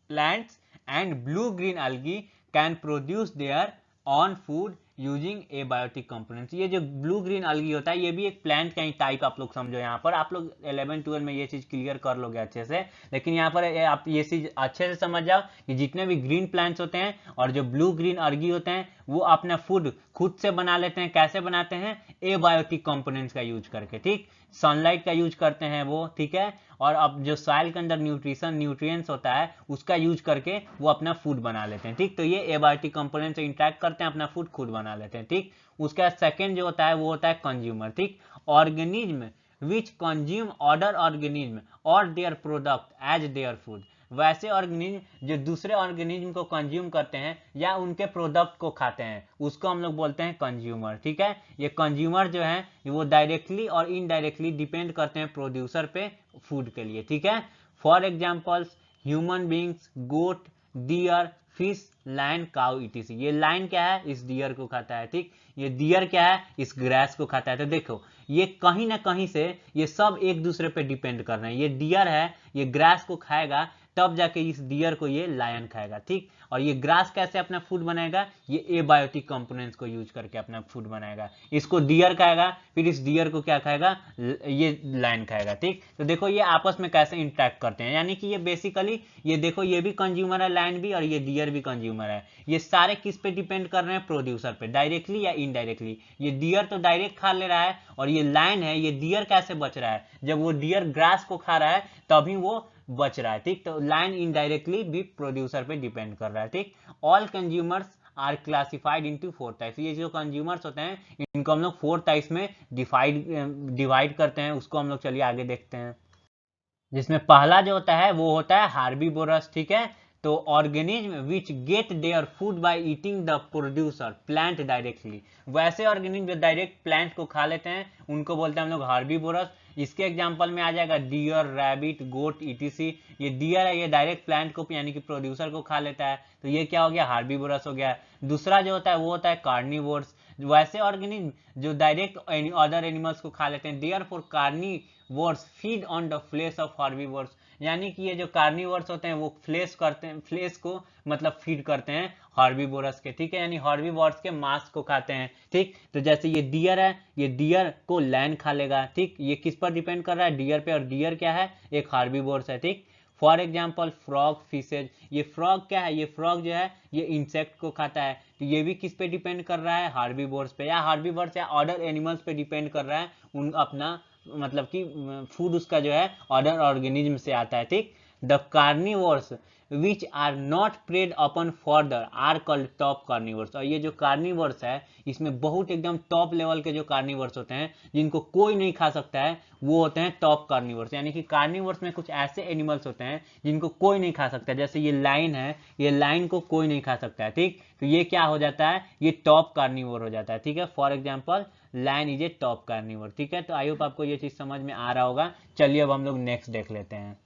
plants and blue green algae can produce their own food using abiotic components। ये जो ब्लू ग्रीन algae होता है ये भी एक प्लांट का ही टाइप आप लोग समझो। यहाँ पर आप लोग 11-12 में ये चीज क्लियर कर लोगे अच्छे से, लेकिन यहाँ पर आप ये चीज अच्छे से समझ जाओ कि जितने भी ग्रीन प्लांट्स होते हैं और जो ब्लू ग्रीन algae होते हैं वो अपना फूड खुद से बना लेते हैं। कैसे बनाते हैं, एबायोटिक कंपोनेंट्स का यूज करके। ठीक, सनलाइट का यूज करते हैं वो। ठीक है, और अब जो सॉइल के अंदर न्यूट्रिएंट्स होता है उसका यूज करके वो अपना फूड बना लेते हैं। ठीक, तो ये एबायोटिक कंपोनेंट से इंटरेक्ट करते हैं, अपना फूड खुद बना लेते हैं। ठीक, उसका सेकंड जो होता है वो होता है कंज्यूमर। ठीक, organism which consume other organism और their product as their food. वैसे ऑर्गेनिज्म जो दूसरे ऑर्गेनिज्म को कंज्यूम करते हैं या उनके प्रोडक्ट को खाते हैं उसको हम लोग बोलते हैं कंज्यूमर। ठीक है, ये कंज्यूमर जो है वो डायरेक्टली और इनडायरेक्टली डिपेंड करते हैं प्रोड्यूसर पे फूड के लिए। ठीक है, for examples human beings, goat, deer, fish, lion, cow etc. ये लायन क्या है, इस डियर को खाता है। ठीक, ये डियर क्या है, इस ग्रास को खाता है। तो देखो ये कहीं ना कहीं से ये सब एक दूसरे पे डिपेंड कर रहे हैं। ये डियर है, ये ग्रास को खाएगा, तब जाके इस डियर को ये लायन खाएगा। ठीक, और ये ग्रास कैसे अपना फूड बनाएगा, ये एबायोटिक कंपोनेंट्स को यूज करके अपना फूड बनाएगा। इसको डियर खाएगा, फिर इस डियर को क्या खाएगा, ये लायन खाएगा। ठीक, तो देखो ये आपस में कैसे इंटरेक्ट करते हैं, यानी कि ये बेसिकली ये देखो ये भी कंज्यूमर है लायन भी, और ये डियर भी कंज्यूमर है। ये सारे किस पे डिपेंड कर रहे हैं, प्रोड्यूसर पे, डायरेक्टली या इनडायरेक्टली। ये डियर तो डायरेक्ट खा ले रहा है, और ये लायन है, ये डियर कैसे बच रहा है, जब वो डियर ग्रास को खा रहा है तभी वो बच रहा है। ठीक, तो लाइन इनडायरेक्टली भी प्रोड्यूसर पे डिपेंड कर रहा है। ठीक, all consumers are classified into 4 types. ये जो कंज्यूमर्स होते हैं इनको हम लोग 4 टाइप्स में डिवाइड करते हैं। उसको हम लोग चलिए आगे देखते हैं, जिसमें पहला जो होता है वो होता है हार्बीवोरस। ठीक है, तो organism which get their food by eating the producer plant directly. वैसे ऑर्गेनिज्म जो डायरेक्ट प्लांट को खा लेते हैं उनको बोलते हैं हम लोग हार्बीवोरस। इसके एग्जांपल में आ जाएगा डियर, रैबिट, गोट इटीसी। ये डियर है, ये डायरेक्ट प्लांट को यानी कि प्रोड्यूसर को खा लेता है, तो ये क्या हो गया, हार्बीवोरस हो गया। दूसरा जो होता है वो होता है कार्निवोरस। वैसे ऑर्गेनिज्म जो डायरेक्ट अदर एनिमल्स को खा लेते हैं। Therefore carnivores feed on the flesh of herbivores, यानी कि ये जो कार्निवोर्स होते हैं वो फ्लेश करते हैं, फ्लेश को मतलब फीड करते हैं हर्बीवोरस के, ठीक है, यानी हर्बीवोर्स के मांस को खाते हैं, ठीक। तो जैसे ये डियर है, ये डियर को लायन खा लेगा, ठीक। ये किस पर डिपेंड कर रहा है? डियर पे, और डियर क्या है? एक हर्बीवोर्स है, ठीक। फॉर एग्जाम्पल फ्रॉग, फिशेज, ये फ्रॉग क्या है? ये फ्रॉग जो है ये इंसेक्ट को खाता है, तो ये भी किस पे डिपेंड कर रहा है? हार्बीवोर्स पे, या हार्बीवोर्स या अदर एनिमल्स पे डिपेंड कर रहा है, उन अपना मतलब कि फूड उसका जो है अदर ऑर्गेनिज्म से आता है, ठीक। The carnivores which are not preyed upon further are called top carnivores, और ये जो कार्निवोर्स है इसमें बहुत एकदम टॉप लेवल के जो कार्निवोर्स होते हैं जिनको कोई नहीं खा सकता है वो होते हैं टॉप कार्निवोर्स, यानी कि कार्निवोर्स में कुछ ऐसे एनिमल्स होते हैं जिनको कोई नहीं खा सकता, जैसे ये लाइन है, ये लाइन को कोई नहीं खा सकता है, ठीक। तो ये क्या हो जाता है? ये टॉप कार्निवोर हो जाता है, ठीक है। For example line is a top carnivore, ठीक है। तो आई होप आपको ये चीज समझ में आ रहा होगा। चलिए अब हम लोग नेक्स्ट देख लेते हैं।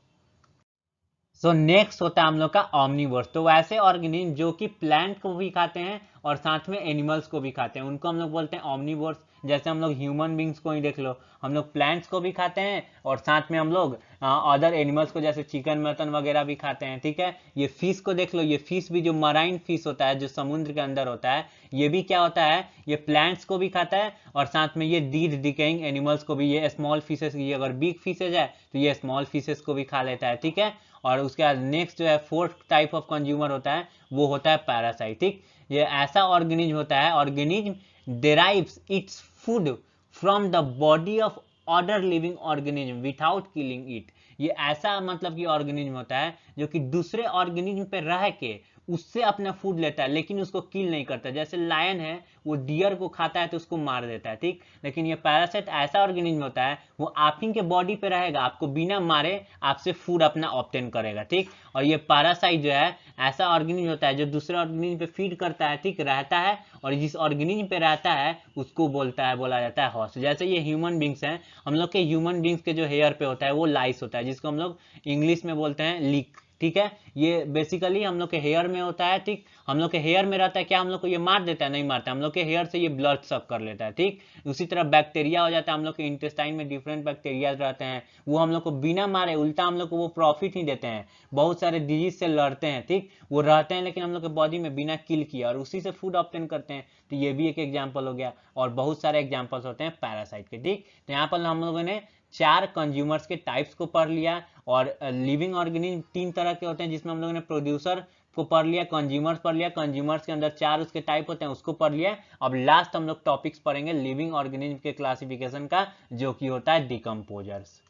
सो नेक्स्ट होता है हम लोग का ऑमनीवोर्स। तो वैसे ऑर्गेनिज्म जो कि प्लांट को भी खाते हैं और साथ में एनिमल्स को भी खाते हैं, उनको हम लोग बोलते हैं ऑमनीवोर्स। जैसे हम लोग ह्यूमन बींग्स को ही देख लो, हम लोग प्लांट्स को भी खाते हैं और साथ में हम लोग अदर एनिमल्स को जैसे चिकन मटन वगैरह भी खाते हैं, ठीक है। ये फिश को देख लो, ये फिश भी जो मराइन फिश होता है जो समुद्र के अंदर होता है, ये भी क्या होता है? ये प्लांट्स को भी खाता है और साथ में ये डीड डिकेइंग एनिमल्स को भी, ये स्मॉल फिशेस, ये अगर बिग फिशेज है तो ये स्मॉल फिशेस को भी खा लेता है, ठीक है। और उसके बाद नेक्स्ट जो है फोर्थ टाइप ऑफ कंज्यूमर होता है वो होता है पैरासाइटिक। ये ऐसा ऑर्गेनिज्म होता है, organism derives its food from the body of other living organism without killing it. ये ऐसा मतलब कि ऑर्गेनिज्म होता है जो कि दूसरे ऑर्गेनिज्म पे रह के उससे अपना फूड लेता है लेकिन उसको किल नहीं करता। जैसे लायन है वो डियर को खाता है तो उसको मार देता है, ठीक। लेकिन ये पैरासाइट ऐसा ऑर्गेनिज्म होता है वो आप ही के बॉडी पे रहेगा, आपको बिना मारे आपसे फूड अपना ऑब्टेन करेगा, ठीक। और ये पैरासाइट जो है ऐसा ऑर्गेनिज्म होता है जो दूसरे ऑर्गेनिज्म पे फीड करता है, ठीक, रहता है, और जिस ऑर्गेनिज्म पे रहता है उसको बोला जाता है हॉस्ट। जैसे ये ह्यूमन बींग्स हैं, हम लोग के ह्यूमन बींग्स के जो हेयर पे होता है वो लाइस होता है, जिसको हम लोग इंग्लिश में बोलते हैं लीक, ठीक है। ये बेसिकली हम लोग के हेयर में होता है, ठीक। हम लोग के हेयर में रहता है, क्या हम लोग को ये मार देता है? नहीं मारता, हम लोग के हेयर से ये ब्लड सक कर लेता है, ठीक। उसी तरह बैक्टीरिया हो जाता है, हम लोग के इंटेस्टाइन में डिफरेंट बैक्टीरिया रहते हैं, वो हम लोग को बिना मारे उल्टा हम लोग को वो प्रॉफिट ही देते हैं, बहुत सारे डिजीज से लड़ते हैं, ठीक। वो रहते हैं लेकिन हम लोग के बॉडी में बिना किल किया और उसी से फूड ऑब्टेन करते हैं। तो ये भी एक एग्जाम्पल हो गया और बहुत सारे एग्जाम्पल्स होते हैं पैरासाइट के, ठीक। तो यहाँ पर हम लोगों ने 4 कंज्यूमर्स के टाइप्स को पढ़ लिया और लिविंग ऑर्गेनिज्म 3 तरह के होते हैं जिसमें हम लोगों ने प्रोड्यूसर को पढ़ लिया, कंज्यूमर्स पढ़ लिया, कंज्यूमर्स के अंदर 4 उसके टाइप होते हैं उसको पढ़ लिया। अब लास्ट हम लोग टॉपिक्स पढ़ेंगे लिविंग ऑर्गेनिज्म के क्लासिफिकेशन का, जो कि होता है डिकम्पोजर्स।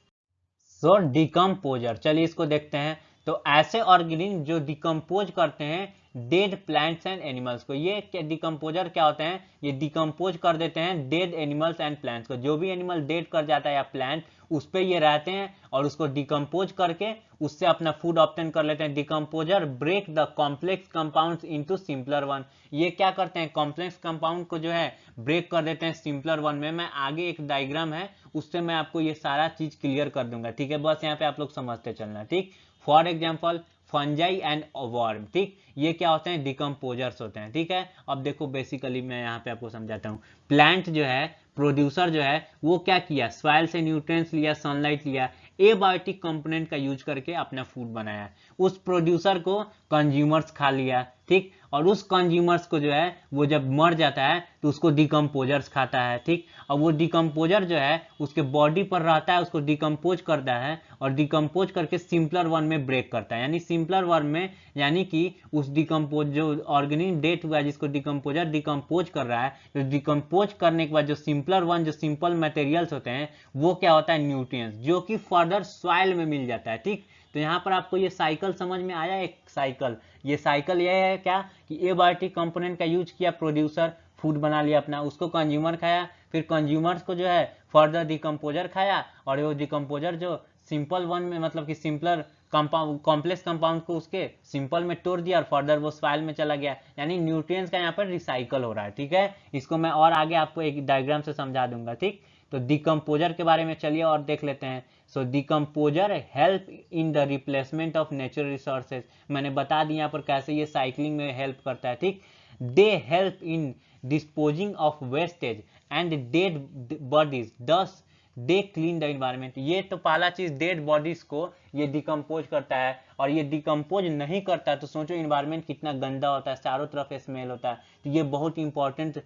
सो डिकम्पोजर, चलिए इसको देखते हैं। तो ऐसे ऑर्गेनिज्म जो डिकम्पोज करते हैं डेड प्लांट्स एंड एनिमल्स को। ये डिकम्पोजर क्या होते हैं? ये डिकम्पोज कर देते हैं डेड एनिमल्स एंड प्लांट्स को। जो भी एनिमल डेड कर जाता है या प्लांट, उस पर ये रहते हैं और उसको डिकम्पोज करके उससे अपना फूड ऑब्टेन कर लेते हैं। Decomposer break the complex compounds into simpler one. ये क्या करते हैं? कॉम्प्लेक्स कंपाउंड को जो है ब्रेक कर देते हैं सिंपलर वन में। मैं आगे एक डायग्राम है उससे मैं आपको ये सारा चीज क्लियर कर दूंगा, ठीक है। बस यहाँ पे आप लोग समझते चलना, ठीक। For example fungi and worm, ठीक, ये क्या होते हैं? डिकम्पोजर्स होते हैं, ठीक है। अब देखो बेसिकली मैं यहाँ पे आपको समझाता हूँ। प्लांट जो है, प्रोड्यूसर जो है, वो क्या किया? सॉइल से न्यूट्रिएंट्स लिया, सनलाइट लिया, एबायोटिक कंपोनेंट का यूज करके अपना फूड बनाया। उस प्रोड्यूसर को कंज्यूमर्स खा लिया, ठीक। और उस कंज्यूमर्स को जो है वो जब मर जाता है तो उसको डिकम्पोजर्स खाता है, ठीक। और वो डिकम्पोजर जो है उसके बॉडी पर रहता है, उसको डिकम्पोज करता है और डिकम्पोज करके सिंपलर वन में ब्रेक करता है। यानी सिंपलर वन में, यानी कि उस डिकम्पोज जो ऑर्गेनिज्म डेट हुआ है जिसको डिकम्पोजर डिकम्पोज कर रहा है, तो डिकम्पोज करने के बाद जो सिंपलर वन, जो सिंपल मटेरियल्स होते हैं, वो क्या होता है? न्यूट्रिएंट्स, जो कि फर्दर सॉइल में मिल जाता है, ठीक। तो यहाँ पर आपको ये साइकिल समझ में आया? एक साइकिल, ये साइकिल ये है क्या कि एबायोटिक कंपोनेंट का यूज किया, प्रोड्यूसर फूड बना लिया अपना, उसको कंज्यूमर खाया, फिर कंज्यूमर्स को जो है फर्दर डिकम्पोजर खाया और वो डिकम्पोजर जो सिंपल वन में, मतलब कि सिंपलर कंपाउंड, कॉम्प्लेक्स कंपाउंड को उसके सिंपल में तोड़ दिया और फर्दर वो सॉइल में चला गया। यानी न्यूट्रिएंट्स का यहाँ पर रिसाइकल हो रहा है, ठीक है। इसको मैं और आगे आपको एक डायग्राम से समझा दूंगा, ठीक। तो डिकम्पोजर के बारे में चलिए और देख लेते हैं। So decomposer help in the replacement of natural resources. मैंने बता दिया यहाँ पर कैसे ये साइक्लिंग में हेल्प करता है, ठीक। They help in disposing of wastage and dead bodies, दस दे क्लीन द इन्वायरमेंट। ये तो पहला चीज, डेड बॉडीज को ये डिकम्पोज करता है, और ये डिकम्पोज नहीं करता है तो सोचो इन्वायरमेंट कितना गंदा होता है, चारों तरफ स्मेल होता है। तो ये बहुत इंपॉर्टेंट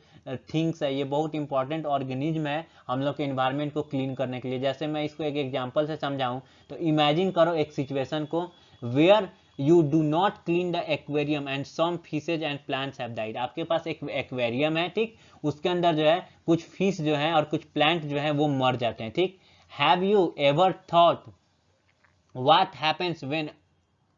थिंग्स है, ये बहुत इंपॉर्टेंट ऑर्गेनिज्म है हम लोग के इन्वायरमेंट को क्लीन करने के लिए। जैसे मैं इसको एक एग्जांपल से समझाऊं तो इमेजिन करो एक सिचुएशन को where you do not clean the aquarium and some fishes and plants have died. आपके पास एक एक्वेरियम है, ठीक, उसके अंदर जो है कुछ फिश जो है और कुछ प्लांट जो है वो मर जाते हैं, ठीक। Have you ever thought what happens when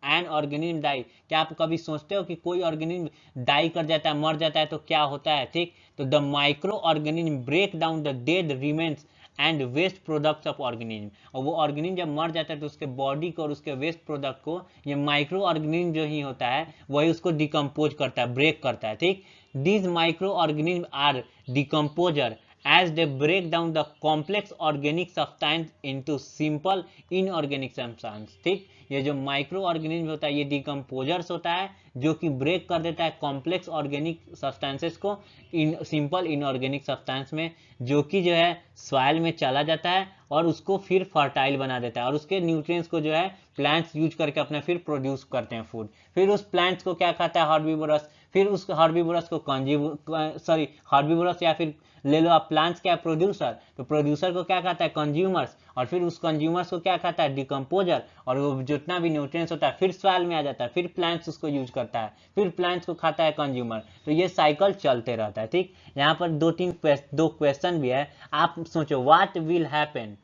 an organism die? क्या आप कभी सोचते हो कि कोई ऑर्गेनिज्म डाई कर जाता है, मर जाता है तो क्या होता है, ठीक। तो the microorganism break down the dead remains and waste products of organism. और वो ऑर्गेनिज्म जब मर जाता है तो उसके बॉडी को और उसके वेस्ट प्रोडक्ट को ये माइक्रो ऑर्गेनिज्म जो ही होता है वही उसको डिकम्पोज करता है, ब्रेक करता है, ठीक। These microorganisms are decomposer as they break down the complex organic substance into simple inorganic substance, ठीक। ये जो माइक्रो ऑर्गेनिज्म होता है ये डिकम्पोजर्स होता है जो कि ब्रेक कर देता है कॉम्प्लेक्स ऑर्गेनिक सब्सटेंसेस को सिंपल इनऑर्गेनिक सब्सटेंस में, जो कि जो है सॉइल में चला जाता है और उसको फिर फर्टाइल बना देता है, और उसके न्यूट्रिएंट्स को जो है प्लांट्स यूज करके अपने फिर प्रोड्यूस करते हैं फूड। फिर उस प्लांट्स को क्या खाता है, हर्बीवोरस, फिर उस हर्बीवोरस को हर्बीवोरस या फिर ले लो आप प्लांट्स क्या प्रोड्यूसर, तो प्रोड्यूसर को क्या खाता है, कंज्यूमर्स, और फिर उस कंज्यूमर्स को क्या खाता है, डिकम्पोजर, और वो जितना भी न्यूट्रिएंट्स होता है फिर सॉइल में आ जाता है, फिर प्लांट्स उसको यूज करता है, फिर प्लांट्स को खाता है कंज्यूमर। तो ये साइकिल चलते रहता है, ठीक। यहाँ पर दो क्वेश्चन भी है, आप सोचो what will happen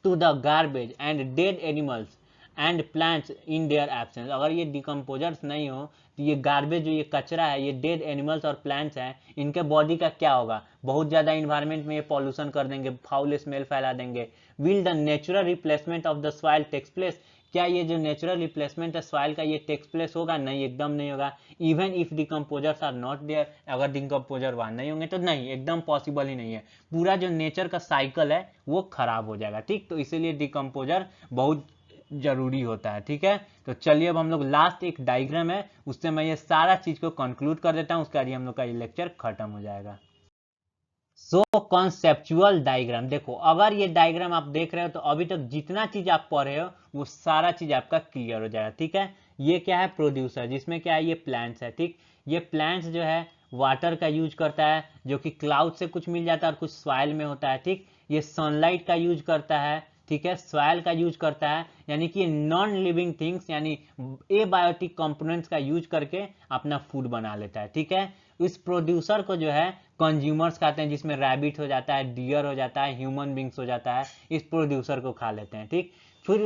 to the garbage and dead animals and plants in their absence. अगर ये डिकम्पोजर्स नहीं हो तो ये गार्बेज जो ये कचरा है, ये डेड एनिमल्स और प्लांट्स हैं, इनके बॉडी का क्या होगा, बहुत ज़्यादा इन्वायरमेंट में ये पॉल्यूशन कर देंगे, फाउल स्मेल फैला देंगे। Will the natural replacement of the soil takes place? क्या ये जो नेचुरल रिप्लेसमेंट है सॉइल का ये टेक्स प्लेस होगा? नहीं, एकदम नहीं होगा। Even if decomposers are not there, अगर डिकम्पोजर वहाँ नहीं होंगे तो नहीं, एकदम पॉसिबल ही नहीं है। पूरा जो नेचर का साइकिल है वो खराब हो जाएगा, ठीक। तो इसीलिए डिकम्पोजर बहुत जरूरी होता है, ठीक है। तो चलिए अब हम लोग लास्ट एक डायग्राम है उससे मैं ये सारा चीज को कंक्लूड कर देता हूँ, उसके बाद हम लोग का ये लेक्चर खत्म हो जाएगा। सो कॉन्सेप्चुअल डायग्राम, देखो अगर ये डायग्राम आप देख रहे हो तो अभी तक जितना चीज आप पढ़े हो वो सारा चीज आपका क्लियर हो जाएगा, ठीक है। ये क्या है, प्रोड्यूसर, जिसमें क्या है, ये प्लांट्स है, ठीक। ये प्लांट्स जो है वाटर का यूज करता है, जो कि क्लाउड से कुछ मिल जाता है और कुछ सॉइल में होता है, ठीक। ये सनलाइट का यूज करता है, ठीक है, सॉइल का यूज करता है, यानी कि नॉन लिविंग थिंग्स यानी एबायोटिक कंपोनेंट्स का यूज करके अपना फूड बना लेता है, ठीक है। इस प्रोड्यूसर को जो है कंज्यूमर्स खाते हैं, जिसमें रैबिट हो जाता है, डियर हो जाता है, ह्यूमन बींग्स हो जाता है, इस प्रोड्यूसर को खा लेते हैं, ठीक। फिर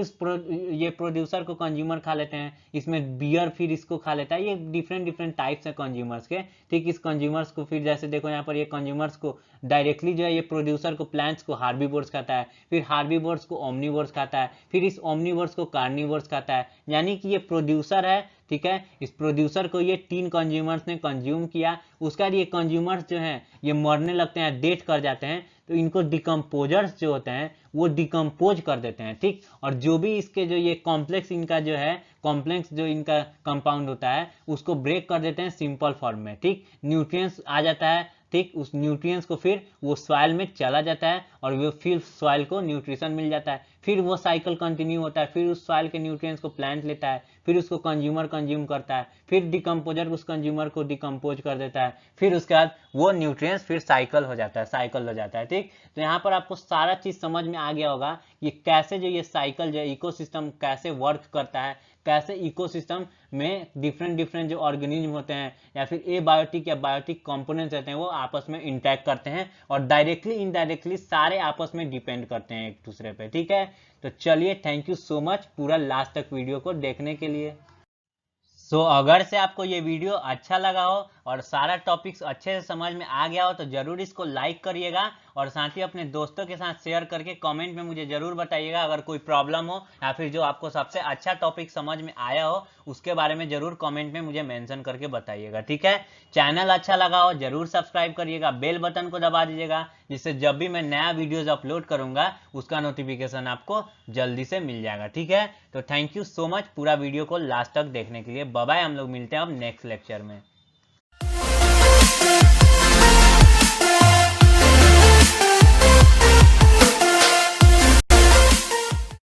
ये प्रोड्यूसर को कंज्यूमर खा लेते हैं, इसमें बियर फिर इसको खा लेता है। ये डिफरेंट टाइप्स है कंज्यूमर्स के, ठीक। इस कंज्यूमर्स को फिर जैसे देखो यहाँ पर ये कंज्यूमर्स को डायरेक्टली जो है ये प्रोड्यूसर को प्लांट्स को हार्बीवोर्स खाता है, फिर हार्बीवोर्स को ओमनीवोर्स खाता है, फिर इस ओमनीवोर्स को कार्निवोर्स खाता है। यानी कि ये प्रोड्यूसर है, ठीक है। इस प्रोड्यूसर को ये 3 कंज्यूमर्स ने कंज्यूम किया, उसके बाद ये कंज्यूमर्स जो हैं ये मरने लगते हैं, डेथ कर जाते हैं, तो इनको डिकम्पोजर्स जो होते हैं वो डिकम्पोज कर देते हैं, ठीक। और जो भी इसके जो ये कॉम्प्लेक्स इनका जो है कॉम्प्लेक्स जो इनका कंपाउंड होता है उसको ब्रेक कर देते हैं सिंपल फॉर्म में, ठीक। न्यूट्रिएंट्स आ जाता है, ठीक। उस न्यूट्रिएंट्स को फिर वो सॉइल में चला जाता है और वो फिर सॉइल को न्यूट्रिशन मिल जाता है, फिर वो साइकिल कंटिन्यू होता है, फिर उस सॉइल के न्यूट्रिएंट्स को प्लांट लेता है, फिर उसको कंज्यूमर कंज्यूम करता है, फिर डिकम्पोजर उस कंज्यूमर को डिकम्पोज कर देता है, फिर उसके बाद वो न्यूट्रिएंट्स फिर साइकिल हो जाता है, ठीक। तो यहाँ पर आपको सारा चीज समझ में आ गया होगा ये कैसे जो ये साइकिल जो इकोसिस्टम कैसे वर्क करता है, कैसे इकोसिस्टम में डिफरेंट जो ऑर्गेनिज्म होते हैं या फिर एबायोटिक या बायोटिक कंपोनेंट्स रहते हैं वो आपस में इंटरेक्ट करते हैं और डायरेक्टली इनडायरेक्टली सारे आपस में डिपेंड करते हैं एक दूसरे पे, ठीक है। तो चलिए थैंक यू सो मच पूरा लास्ट तक वीडियो को देखने के लिए। अगर से आपको ये वीडियो अच्छा लगा हो और सारा टॉपिक्स अच्छे से समझ में आ गया हो तो जरूर इसको लाइक करिएगा और साथ ही अपने दोस्तों के साथ शेयर करके कमेंट में मुझे जरूर बताइएगा अगर कोई प्रॉब्लम हो या फिर जो आपको सबसे अच्छा टॉपिक समझ में आया हो उसके बारे में जरूर कमेंट में मुझे मेंशन करके बताइएगा, ठीक है। चैनल अच्छा लगा हो जरूर सब्सक्राइब करिएगा, बेल बटन को दबा दीजिएगा जिससे जब भी मैं नया वीडियोज अपलोड करूंगा उसका नोटिफिकेशन आपको जल्दी से मिल जाएगा, ठीक है। तो थैंक यू सो मच पूरा वीडियो को लास्ट तक देखने के लिए। बाय बाय, हम लोग मिलते हैं अब नेक्स्ट लेक्चर में।